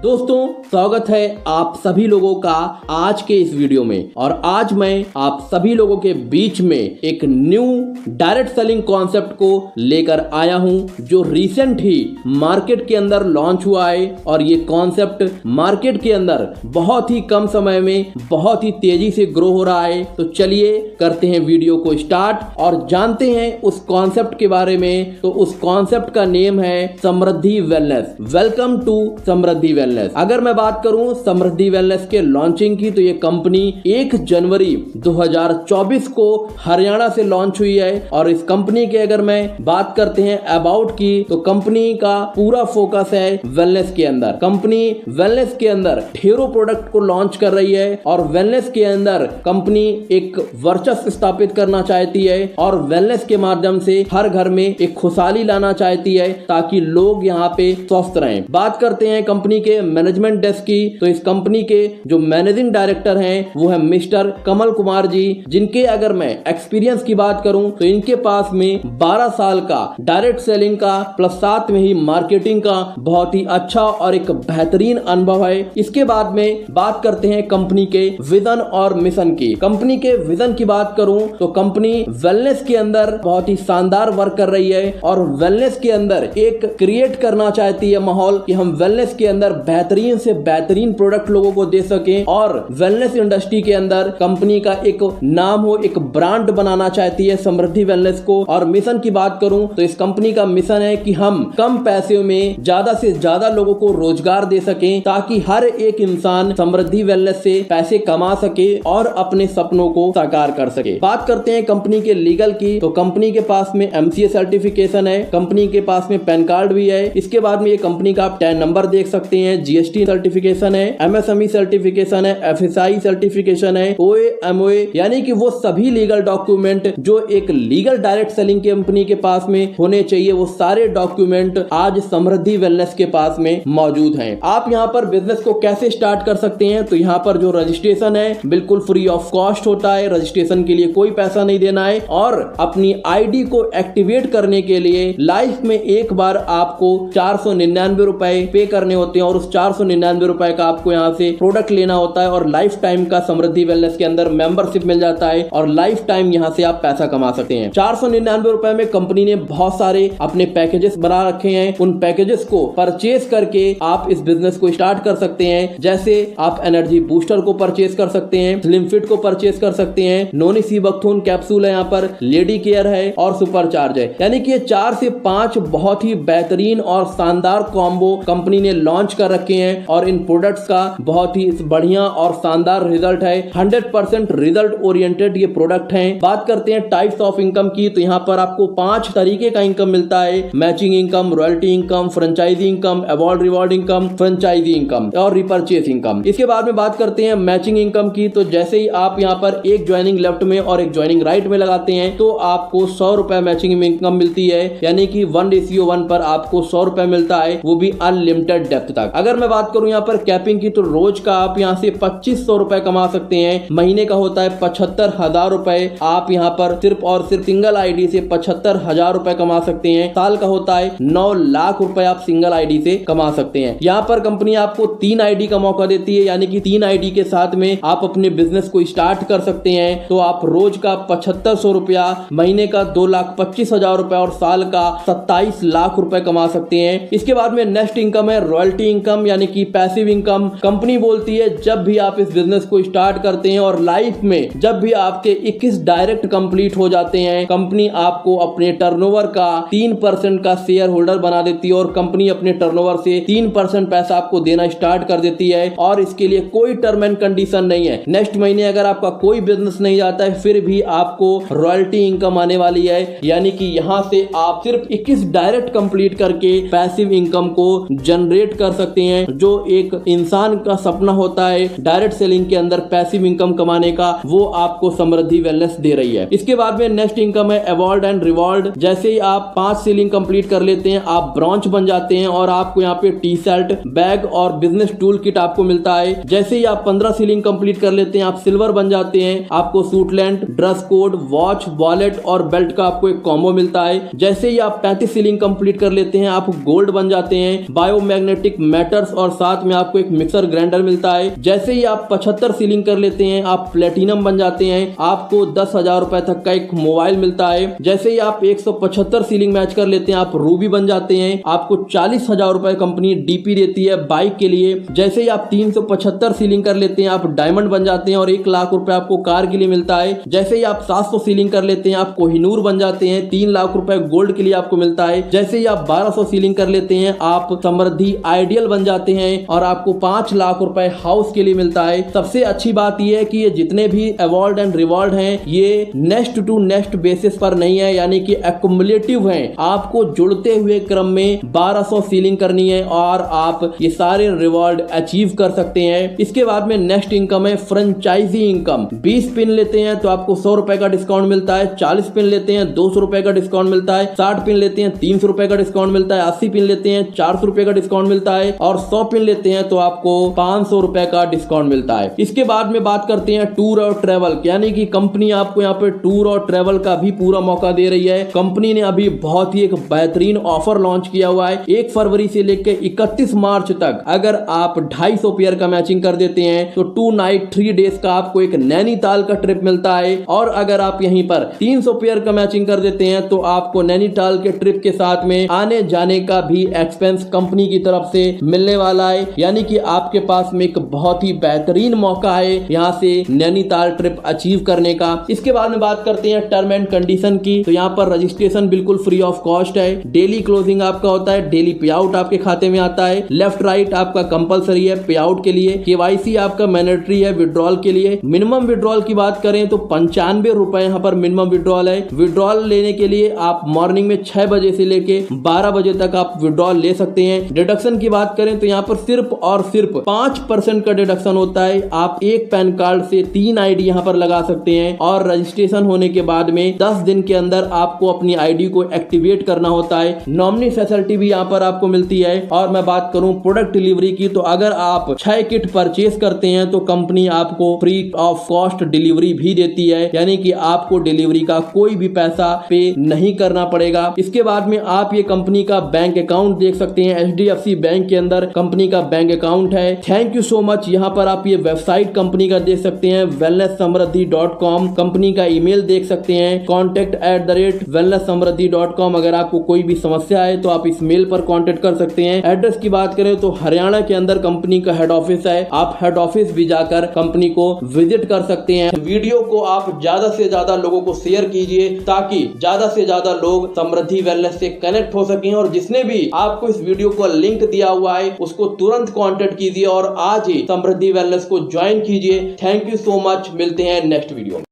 दोस्तों स्वागत है आप सभी लोगों का आज के इस वीडियो में। और आज मैं आप सभी लोगों के बीच में एक न्यू डायरेक्ट सेलिंग कॉन्सेप्ट को लेकर आया हूं जो रिसेंट ही मार्केट के अंदर लॉन्च हुआ है। और ये कॉन्सेप्ट मार्केट के अंदर बहुत ही कम समय में बहुत ही तेजी से ग्रो हो रहा है। तो चलिए करते हैं वीडियो को स्टार्ट और जानते हैं उस कॉन्सेप्ट के बारे में। तो उस कॉन्सेप्ट का नेम है Samriddhi wellness. Welcome to Samriddhi wellness. अगर मैं बात करूं समृद्धि वेलनेस के लॉन्चिंग की, तो ये कंपनी 1 जनवरी 2024 को हरियाणा से लॉन्च हुई है। और इस कंपनी के अगर मैं बात करते हैं अबाउट की, तो कंपनी का पूरा फोकस है वेलनेस के अंदर। कंपनी वेलनेस के अंदर ढेरों प्रोडक्ट को लॉन्च कर रही है और वेलनेस के अंदर कंपनी एक वर्चस्व स्थापित करना चाहती है और वेलनेस के माध्यम से हर घर में एक खुशहाली लाना चाहती है ताकि लोग यहाँ पे स्वस्थ रहें। बात करते हैं कंपनी के मैनेजमेंट डेस्क की, तो इस कंपनी के जो मैनेजिंग डायरेक्टर हैं वो है मिस्टर कमल कुमार जी, जिनके अगर मैं एक्सपीरियंस की बात करूं तो इनके पास में 12 साल का डायरेक्ट सेलिंग का प्लस साथ में ही मार्केटिंग का बहुत ही अच्छा और एक बेहतरीन अनुभव है। इसके बाद में बात करते हैं कंपनी के विजन और मिशन की। कंपनी के विजन की बात करूं तो कंपनी वेलनेस के अंदर बहुत ही शानदार वर्क कर रही है और वेलनेस के अंदर एक क्रिएट करना चाहती है माहौल कि हम वेलनेस के अंदर बेहतरीन से बेहतरीन प्रोडक्ट लोगों को दे सकें और वेलनेस इंडस्ट्री के अंदर कंपनी का एक नाम हो, एक ब्रांड बनाना चाहती है समृद्धि वेलनेस को। और मिशन की बात करूं तो इस कंपनी का मिशन है कि हम कम पैसे में ज्यादा से ज्यादा लोगों को रोजगार दे सकें ताकि हर एक इंसान समृद्धि वेलनेस से पैसे कमा सके और अपने सपनों को साकार कर सके। बात करते हैं कंपनी के लीगल की, तो कंपनी के पास में MCA सर्टिफिकेशन है, कंपनी के पास में पैन कार्ड भी है। इसके बाद में ये कंपनी का आप 10 नंबर देख सकते हैं, GST सर्टिफिकेशन है, MSME सर्टिफिकेशन है, FSI सर्टिफिकेशन है, OA MOA, यानी कि वो सभी लीगल डॉक्यूमेंट जो एक लीगल डायरेक्ट सेलिंग कंपनी के पास में होने चाहिए, वो सारे डॉक्यूमेंट आज समृद्धि वेलनेस के पास में मौजूद हैं। आप यहाँ पर बिजनेस को कैसे स्टार्ट कर सकते हैं, तो यहाँ पर जो रजिस्ट्रेशन है बिल्कुल फ्री ऑफ कॉस्ट होता है। रजिस्ट्रेशन के लिए कोई पैसा नहीं देना है और अपनी ID को एक्टिवेट करने के लिए लाइफ में एक बार आपको 499 रुपए पे करने होते हैं और उस 499 रुपए का आपको यहाँ से प्रोडक्ट लेना होता है और लाइफ टाइम का समृद्धि वेलनेस के अंदर मेंबरशिप मिल जाता है और लाइफ टाइम यहाँ से आप पैसा कमा सकते हैं। 499 रुपए में कंपनी ने बहुत सारे अपने पैकेजेस बना रखे हैं। उन पैकेजेस को परचेज करके आप इस बिजनेस को स्टार्ट कर सकते हैं। जैसे आप एनर्जी बूस्टर को परचेज कर सकते हैं, स्लिम फिट को परचेज कर सकते हैं, नोनी सी बख्तून कैप्सूल है, यहाँ पर लेडी केयर है और सुपर चार्ज है। यानी कि ये 4 से 5 बहुत ही बेहतरीन और शानदार कॉम्बो कंपनी ने लॉन्च कर रखे हैं और इन प्रोडक्ट्स का बहुत ही बढ़िया और शानदार रिजल्ट है। 100% रिजल्ट ओरिएंटेड ये प्रोडक्ट हैं। बात करते हैं टाइप्स ऑफ इनकम की, तो यहाँ पर आपको 5 तरीके का इनकम मिलता है। Matching income, royalty income, franchisee income, award reward income, franchisee income और रिपर्चेस इनकम। इसके बाद में बात करते हैं मैचिंग इनकम की, तो जैसे ही आप यहाँ पर एक ज्वाइनिंग लेफ्ट में और एक ज्वाइनिंग राइट में लगाते हैं तो आपको 100 रुपए मैचिंग इनकम मिलती है। यानी कि 1:1 पर आपको 100 रुपए मिलता है, वो भी अनलिमिटेड डेप्थ तक। अगर मैं बात करूं यहाँ पर कैपिंग की, तो रोज का आप यहाँ से 2500 रुपए कमा सकते हैं। महीने का होता है 75,000 रुपए। आप यहाँ पर सिर्फ और सिर्फ सिंगल ID से 75,000 रुपए कमा सकते हैं। साल का होता है 9 लाख रुपए आप सिंगल ID से कमा सकते हैं। यहाँ पर कंपनी आपको 3 ID का मौका देती है, यानी कि 3 ID के साथ में आप अपने बिजनेस को स्टार्ट कर सकते हैं। तो आप रोज का 7500 रुपया, महीने का 2,25,000 रुपए और साल का 27 लाख रुपए कमा सकते हैं। इसके बाद में नेक्स्ट इनकम है रॉयल्टी इनकम, यानी कि पैसिव इनकम। कंपनी बोलती है जब भी आप इस बिजनेस को स्टार्ट करते हैं और लाइफ में जब भी आपके 21 डायरेक्ट कंप्लीट हो जाते हैं, कंपनी आपको अपने टर्नओवर का 3% का शेयर होल्डर बना देती है और कंपनी अपने टर्नओवर से 3% पैसा आपको देना स्टार्ट कर देती है। और इसके लिए कोई टर्म एंड कंडीशन नहीं है। नेक्स्ट महीने अगर आपका कोई बिजनेस नहीं जाता है फिर भी आपको रॉयल्टी इनकम आने वाली है। यानी कि यहाँ से आप सिर्फ 21 डायरेक्ट कंप्लीट करके पैसिव इनकम को जनरेट कर सकते हैं, जो एक इंसान का सपना होता है डायरेक्ट सेलिंग के अंदर पैसिव इनकम कमाने का, वो आपको समृद्धि वेलनेस दे रही है। इसके बाद में नेक्स्ट इनकम है अवार्ड एंड रिवॉर्ड। जैसे ही आप 5 सीलिंग कंप्लीट कर लेते हैं, आप ब्रांच बन जाते हैं और आपको यहाँ पे टी-शर्ट, बैग और बिजनेस टूल किट आपको मिलता है। जैसे ही आप 15 सीलिंग कंप्लीट कर लेते हैं, आप सिल्वर बन जाते हैं, आपको suit length, dress code, watch, wallet और बेल्ट का आपको एक कॉम्बो मिलता है। जैसे ही आप 35 सीलिंग कंप्लीट कर लेते हैं, आप गोल्ड बन जाते हैं। बायोमैग्नेटिक बैटर्स और साथ में आपको एक मिक्सर ग्राइंडर मिलता है। जैसे ही आप 75 सीलिंग कर लेते हैं आप प्लेटिनम बन जाते हैं, आपको 10,000 रुपए तक का एक मोबाइल मिलता है। जैसे ही आप 175 सीलिंग मैच कर लेते हैं आप रूबी बन जाते हैं, आपको 40,000 रुपए कंपनी डीपी देती है बाइक के लिए। जैसे ही आप 375 सीलिंग कर लेते हैं आप डायमंड बन जाते हैं और 1 लाख रुपए आपको कार के लिए मिलता है। जैसे ही आप 700 सीलिंग कर लेते हैं आप कोहिनूर बन जाते हैं, 3 लाख रुपए गोल्ड के लिए आपको मिलता है। जैसे ही आप 1200 सीलिंग कर लेते हैं आप समृद्धि आइडियल बन जाते हैं और आपको 5 लाख रुपए हाउस के लिए मिलता है। सबसे अच्छी बात यह है कि ये जितने भी अवार्ड एंड रिवॉर्ड हैं ये नेक्स्ट टू नेक्स्ट बेसिस पर नहीं है, यानी कि एक्युमुलेटिव हैं। आपको जुड़ते हुए क्रम में 1200 सीलिंग करनी है और आप ये सारे रिवॉर्ड अचीव कर सकते हैं। इसके बाद में नेक्स्ट इनकम है फ्रेंचाइजी इनकम। 20 पिन लेते हैं तो आपको 100 रुपए का डिस्काउंट मिलता है, 40 पिन लेते हैं 200 रुपए का डिस्काउंट मिलता है, 60 पिन लेते हैं 300 रुपए का डिस्काउंट मिलता है, 80 पिन लेते हैं 400 रुपए का डिस्काउंट मिलता है और 100 पिन लेते हैं तो आपको 500 रुपए का डिस्काउंट मिलता है। इसके बाद में बात करते हैं टूर और ट्रेवल, यानी कि कंपनी आपको यहाँ पे टूर और ट्रेवल का भी पूरा मौका दे रही है। कंपनी ने अभी बहुत ही एक बेहतरीन ऑफर लॉन्च किया हुआ है। 1 फरवरी से लेकर 31 मार्च तक अगर आप 250 पेयर का मैचिंग कर देते हैं तो 2 नाइट 3 डेज का आपको एक नैनीताल का ट्रिप मिलता है और अगर आप यहीं पर 300 पेयर का मैचिंग कर देते हैं तो आपको नैनीताल के ट्रिप के साथ में आने जाने का भी एक्सपेंस कंपनी की तरफ से मिलने वाला है। यानी कि आपके पास में एक बहुत ही बेहतरीन मौका है यहाँ से नैनीताल ट्रिप अचीव करने का। इसके बाद में बात करते हैं टर्म एंड कंडीशन की, तो यहाँ पर रजिस्ट्रेशन बिल्कुल फ्री ऑफ कॉस्ट है। डेली क्लोजिंग आपका होता है, डेली पे आउट आपके खाते में आता है, लेफ्ट राइट आपका कंपलसरी है पे आउट के लिए, केवाईसी आपका मैंडेटरी है विड्रॉल के लिए। मिनिमम विड्रॉल की बात करें तो 95 रुपए यहाँ पर मिनिमम विड्रॉल है। विड्रॉल लेने के लिए आप मॉर्निंग में 6 बजे से लेके 12 बजे तक आप विड्रॉल ले सकते हैं। डिडक्शन की बात करें तो यहाँ पर सिर्फ और सिर्फ 5% का डिडक्शन होता है। आप एक पैन कार्ड से 3 आईडी यहाँ पर लगा सकते हैं और रजिस्ट्रेशन होने के बाद में 10 दिन के अंदर आपको अपनी आईडी को एक्टिवेट करना होता है। नॉमिनी फैसिलिटी भी यहाँ पर आपको मिलती है। और मैं बात करूं प्रोडक्ट डिलीवरी की तो अगर आप 6 किट परचेज करते हैं तो कंपनी आपको फ्री ऑफ कॉस्ट डिलीवरी भी देती है, यानी कि आपको डिलीवरी का कोई भी पैसा पे नहीं करना पड़ेगा। इसके बाद में आप ये कंपनी का बैंक अकाउंट देख सकते हैं। HDFC बैंक के अंदर कंपनी का बैंक अकाउंट है। Thank you so much. यहाँ पर आप ये वेबसाइट कंपनी का देख सकते हैं wellnesssamruddhi.com। कंपनी का ईमेल देख सकते हैं contact@wellnesssamruddhi.com। अगर आपको कोई भी समस्या है तो आप इस मेल पर कांटेक्ट कर सकते हैं। एड्रेस की बात करें तो हरियाणा के अंदर कंपनी का हेड ऑफिस है, आप हेड ऑफिस भी जाकर कंपनी को विजिट कर सकते हैं। वीडियो को आप ज्यादा से ज्यादा लोगों को शेयर कीजिए ताकि ज्यादा से ज्यादा लोग समृद्धि वेलनेस से कनेक्ट हो सकें। और जिसने भी आपको इस वीडियो को लिंक दिया हुआ है उसको तुरंत कांटेक्ट कीजिए और आज ही समृद्धि वेलनेस को ज्वाइन कीजिए। Thank you so much. मिलते हैं नेक्स्ट वीडियो में।